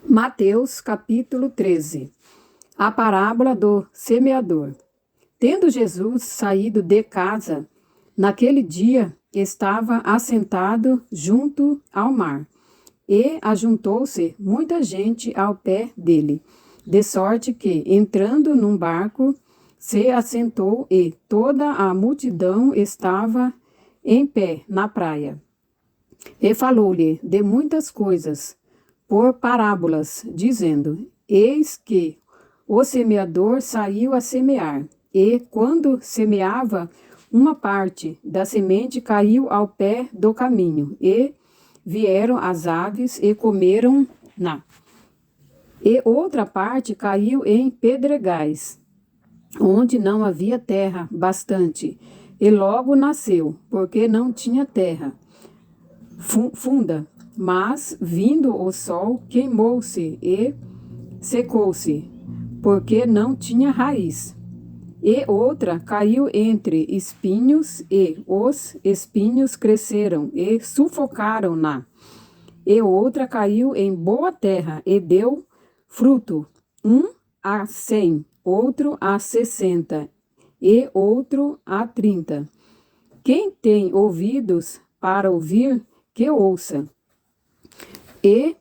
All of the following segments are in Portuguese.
Mateus capítulo 13. A parábola do semeador. Tendo Jesus saído de casa, naquele dia estava assentado junto ao mar, e ajuntou-se muita gente ao pé dele, de sorte que, entrando num barco, se assentou e toda a multidão estava em pé na praia. E falou-lhe de muitas coisas, por parábolas, dizendo: Eis que o semeador saiu a semear, e quando semeava, uma parte da semente caiu ao pé do caminho, e vieram as aves e comeram-na. E outra parte caiu em pedregais, onde não havia terra bastante, e logo nasceu, porque não tinha terra funda. Mas, vindo o sol, queimou-se e secou-se, porque não tinha raiz. E outra caiu entre espinhos, e os espinhos cresceram e sufocaram-na. E outra caiu em boa terra e deu fruto, 1 a 100, outro a 60, e outro a 30. Quem tem ouvidos para ouvir, que ouça. E,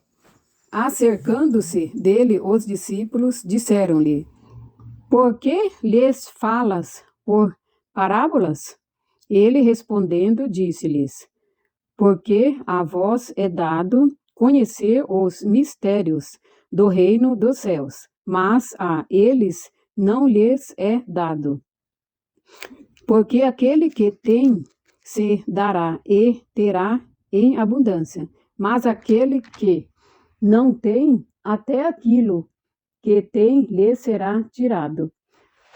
acercando-se dele os discípulos, disseram-lhe: Por que lhes falas por parábolas? Ele respondendo, disse-lhes: Porque a vós é dado conhecer os mistérios do reino dos céus, mas a eles não lhes é dado. Porque aquele que tem se dará e terá em abundância, mas aquele que não tem, até aquilo que tem lhe será tirado.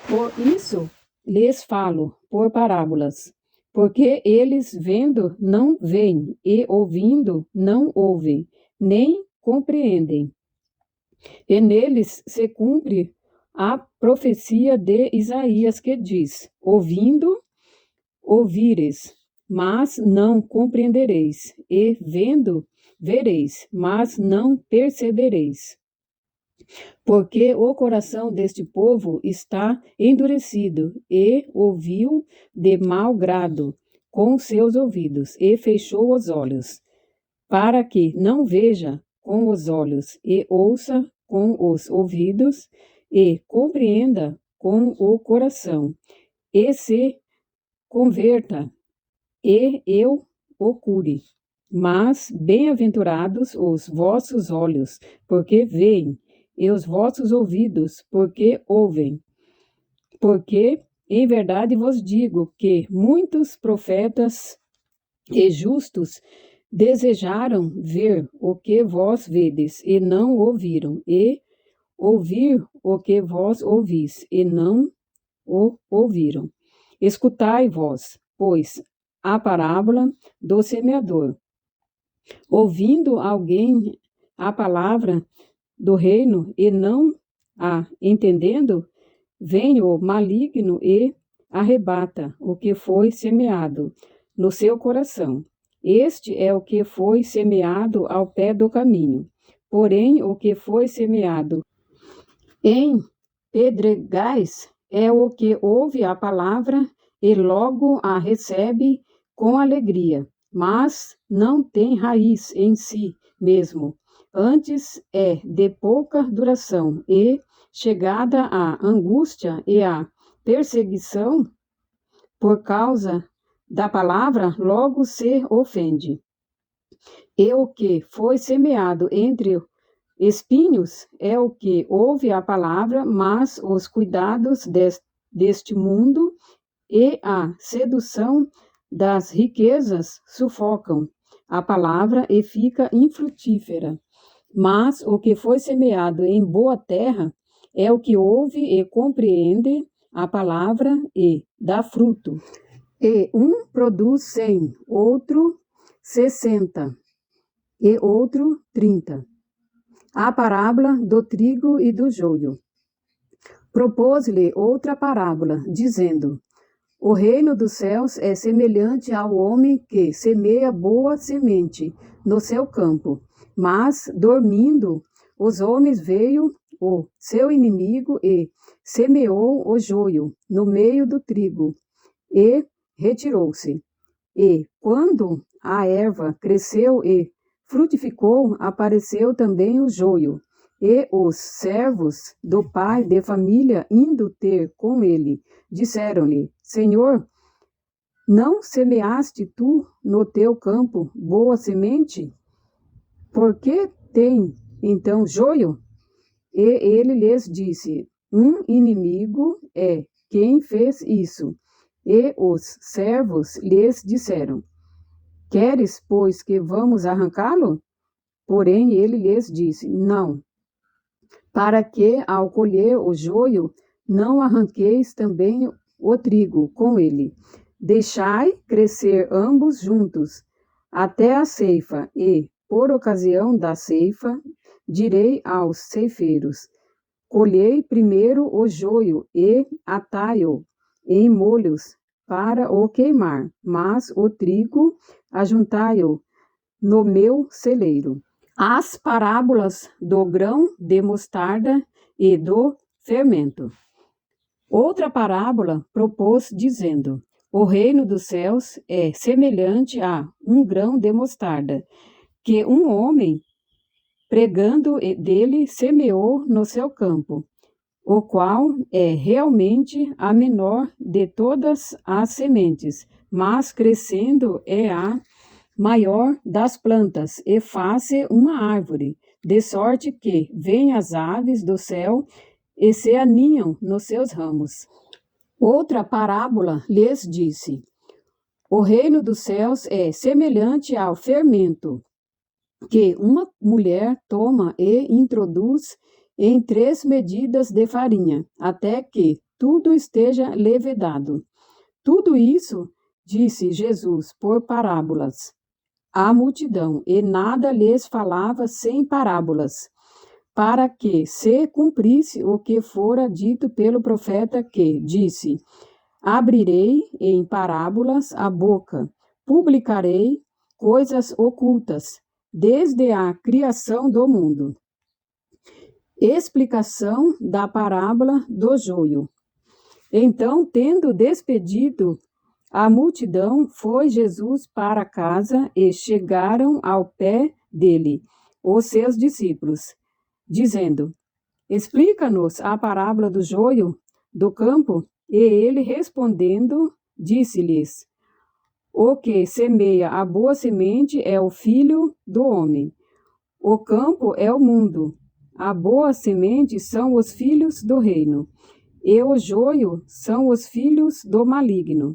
Por isso lhes falo por parábolas, porque eles vendo não veem, e ouvindo não ouvem, nem compreendem. E neles se cumpre a profecia de Isaías, que diz: Ouvindo, ouvires, mas não compreendereis, e vendo, vereis, mas não percebereis. Porque o coração deste povo está endurecido, e ouviu de mau grado com seus ouvidos, e fechou os olhos, para que não veja com os olhos, e ouça com os ouvidos, e compreenda com o coração, e se converta, e eu o cure. Mas bem-aventurados os vossos olhos, porque veem, e os vossos ouvidos, porque ouvem. Porque, em verdade vos digo que muitos profetas e justos desejaram ver o que vós vedes, e não ouviram, e ouvir o que vós ouvis, e não o ouviram. Escutai vós, pois, a parábola do semeador. Ouvindo alguém a palavra do reino e não a entendendo, vem o maligno e arrebata o que foi semeado no seu coração. Este é o que foi semeado ao pé do caminho. Porém, o que foi semeado em pedregais é o que ouve a palavra e logo a recebe com alegria, mas não tem raiz em si mesmo. Antes é de pouca duração, e, chegada a angústia e a perseguição, por causa da palavra, logo se ofende. E o que foi semeado entre espinhos é o que ouve a palavra, mas os cuidados deste mundo e a sedução das riquezas sufocam a palavra e fica infrutífera. Mas o que foi semeado em boa terra é o que ouve e compreende a palavra e dá fruto. E um produz 100, outro 60, e outro 30. A parábola do trigo e do joio. Propôs-lhe outra parábola, dizendo: O reino dos céus é semelhante ao homem que semeia boa semente no seu campo, mas, dormindo, os homens veio o seu inimigo e semeou o joio no meio do trigo e retirou-se. E quando a erva cresceu e frutificou, apareceu também o joio. E os servos do pai de família, indo ter com ele, disseram-lhe: Senhor, não semeaste tu no teu campo boa semente? Por que tem então joio? E ele lhes disse: Um inimigo é quem fez isso. E os servos lhes disseram: Queres, pois, que vamos arrancá-lo? Porém ele lhes disse: Não, para que, ao colher o joio, não arranqueis também o trigo com ele. Deixai crescer ambos juntos, até a ceifa, e, por ocasião da ceifa, direi aos ceifeiros: Colhei primeiro o joio e atai-o em molhos para o queimar, mas o trigo ajuntai-o no meu celeiro. As parábolas do grão de mostarda e do fermento. Outra parábola propôs, dizendo: O reino dos céus é semelhante a um grão de mostarda, que um homem, pregando dele, semeou no seu campo, o qual é realmente a menor de todas as sementes, mas crescendo é a maior das plantas, e faz-se uma árvore, de sorte que vêm as aves do céu e se aninham nos seus ramos. Outra parábola lhes disse: O reino dos céus é semelhante ao fermento, que uma mulher toma e introduz em 3 medidas de farinha, até que tudo esteja levedado. Tudo isso disse Jesus por parábolas à multidão, e nada lhes falava sem parábolas, para que se cumprisse o que fora dito pelo profeta, que disse: Abrirei em parábolas a boca, publicarei coisas ocultas, desde a criação do mundo. Explicação da parábola do joio. Então, tendo despedido a multidão, foi Jesus para casa, e chegaram ao pé dele os seus discípulos, dizendo: Explica-nos a parábola do joio do campo. E ele, respondendo, disse-lhes: O que semeia a boa semente é o Filho do homem. O campo é o mundo. A boa semente são os filhos do reino, e o joio são os filhos do maligno.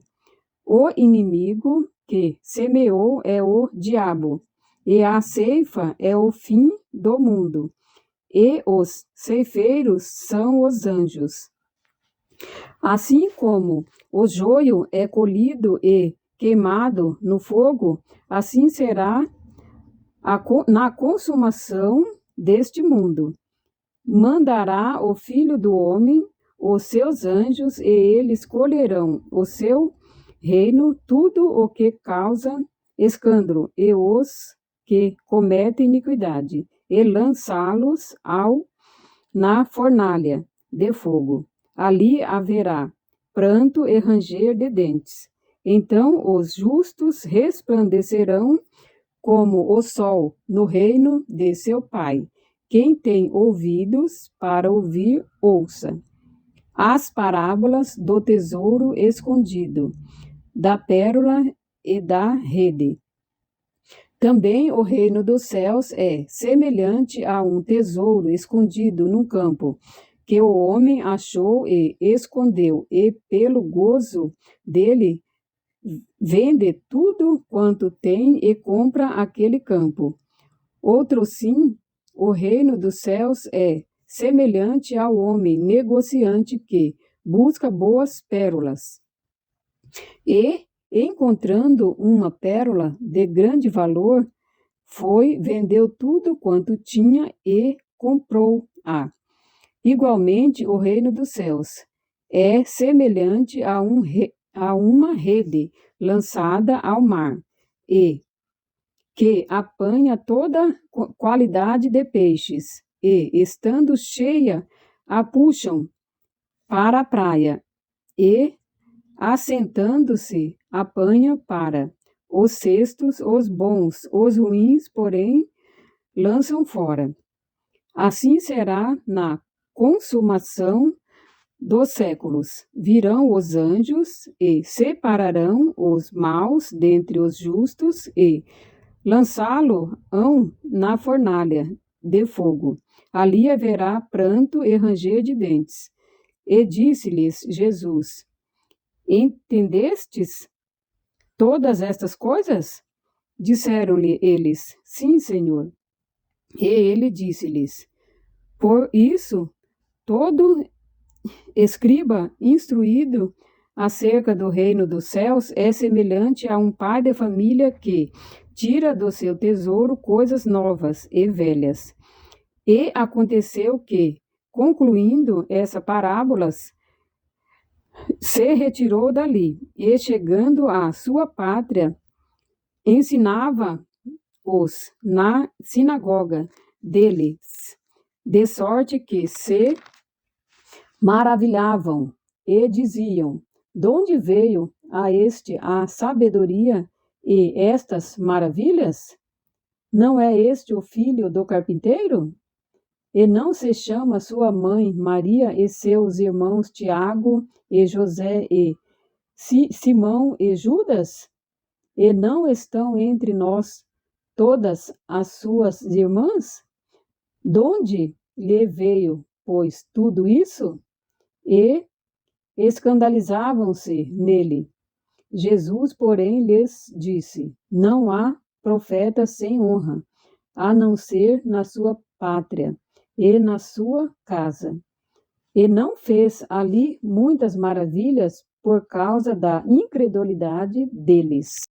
O inimigo que semeou é o diabo, e a ceifa é o fim do mundo, e os ceifeiros são os anjos. Assim como o joio é colhido e queimado no fogo, assim será na consumação deste mundo. Mandará o Filho do homem os seus anjos, e eles colherão o seu reino tudo o que causa escândalo e os que cometem iniquidade, e lançá-los na fornalha de fogo. Ali haverá pranto e ranger de dentes. Então os justos resplandecerão como o sol no reino de seu Pai. Quem tem ouvidos para ouvir, ouça. As parábolas do tesouro escondido, da pérola e da rede. Também o reino dos céus é semelhante a um tesouro escondido num campo, que o homem achou e escondeu, e pelo gozo dele vende tudo quanto tem e compra aquele campo. Outro sim, o reino dos céus é semelhante ao homem negociante que busca boas pérolas. E, encontrando uma pérola de grande valor, vendeu tudo quanto tinha e comprou-a. Igualmente, o reino dos céus é semelhante a uma rede lançada ao mar, e que apanha toda qualidade de peixes. e, estando cheia, a puxam para a praia e, assentando-se, apanha para os cestos, os bons, os ruins, porém, lançam fora. Assim será na consumação dos séculos. Virão os anjos e separarão os maus dentre os justos e lançá-lo-ão na fornalha de fogo. Ali haverá pranto e ranger de dentes. E disse-lhes Jesus: Entendestes todas estas coisas? Disseram-lhe eles: Sim, Senhor. E ele disse-lhes: Por isso, todo escriba instruído acerca do reino dos céus é semelhante a um pai de família que tira do seu tesouro coisas novas e velhas. E aconteceu que, concluindo essa parábolas, se retirou dali e, chegando à sua pátria, ensinava-os na sinagoga deles, de sorte que se maravilhavam e diziam: de onde veio a este a sabedoria e estas maravilhas? Não é este o filho do carpinteiro? E não se chama sua mãe Maria e seus irmãos Tiago e José e Simão e Judas? E não estão entre nós todas as suas irmãs? Donde lhe veio, pois, tudo isso? E escandalizavam-se nele. Jesus, porém, lhes disse: Não há profeta sem honra, a não ser na sua pátria e na sua casa. E não fez ali muitas maravilhas por causa da incredulidade deles.